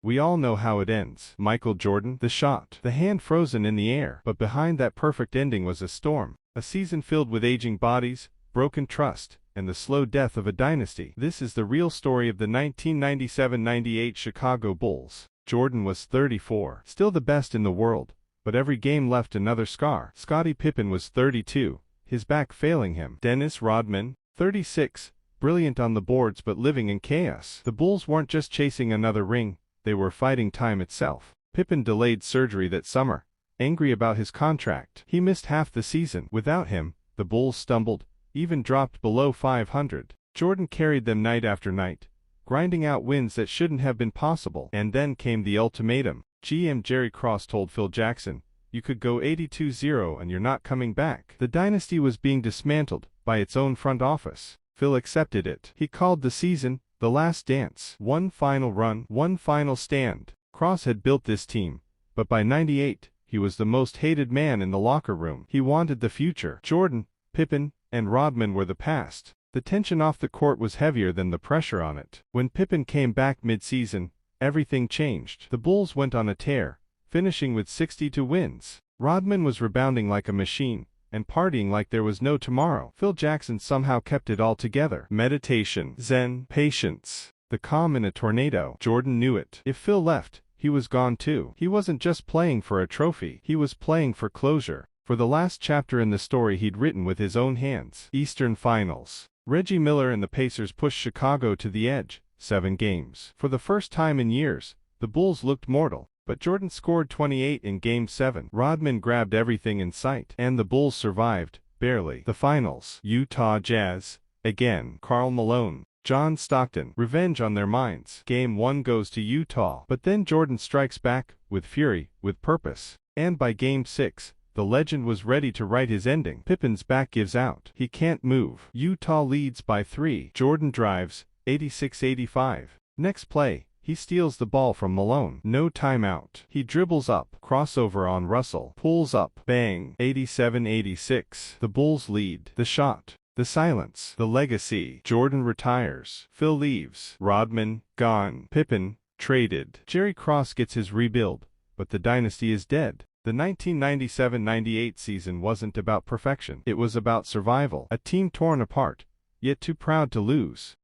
We all know how it ends. Michael Jordan, the shot, the hand frozen in the air. But behind that perfect ending was a storm. A season filled with aging bodies, broken trust, and the slow death of a dynasty. This is the real story of the 1997-98 Chicago Bulls. Jordan was 34, still the best in the world, but every game left another scar. Scottie Pippen was 32, his back failing him. Dennis Rodman, 36, brilliant on the boards but living in chaos. The Bulls weren't just chasing another ring, they were fighting time itself. Pippen delayed surgery that summer, angry about his contract. He missed half the season. Without him, the Bulls stumbled, even dropped below 500. Jordan carried them night after night, grinding out wins that shouldn't have been possible. And then came the ultimatum. GM Jerry Krause told Phil Jackson, "You could go 82-0 and you're not coming back." The dynasty was being dismantled by its own front office. Phil accepted it. He called the season the last dance. One final run, one final stand. Krause had built this team, but by '98, he was the most hated man in the locker room. He wanted the future. Jordan, Pippen, and Rodman were the past. The tension off the court was heavier than the pressure on it. When Pippen came back mid-season, everything changed. The Bulls went on a tear, finishing with 62 wins. Rodman was rebounding like a machine, and partying like there was no tomorrow. Phil Jackson somehow kept it all together. Meditation, zen, patience, the calm in a tornado. Jordan knew it. If Phil left, he was gone too. He wasn't just playing for a trophy. He was playing for closure, for the last chapter in the story he'd written with his own hands. Eastern Finals. Reggie Miller and the Pacers pushed Chicago to the edge, 7 games. For the first time in years, the Bulls looked mortal. But Jordan scored 28 in Game 7. Rodman grabbed everything in sight. And the Bulls survived, barely. The finals. Utah Jazz. Again. Karl Malone. John Stockton. Revenge on their minds. Game 1 goes to Utah. But then Jordan strikes back, with fury, with purpose. And by Game 6, the legend was ready to write his ending. Pippen's back gives out. He can't move. Utah leads by 3. Jordan drives, 86-85. Next play, he steals the ball from Malone. No timeout. He dribbles up. Crossover on Russell. Pulls up. Bang. 87-86. The Bulls lead. The shot. The silence. The legacy. Jordan retires. Phil leaves. Rodman, gone. Pippen, traded. Jerry Krause gets his rebuild, but the dynasty is dead. The 1997-98 season wasn't about perfection. It was about survival. A team torn apart, yet too proud to lose.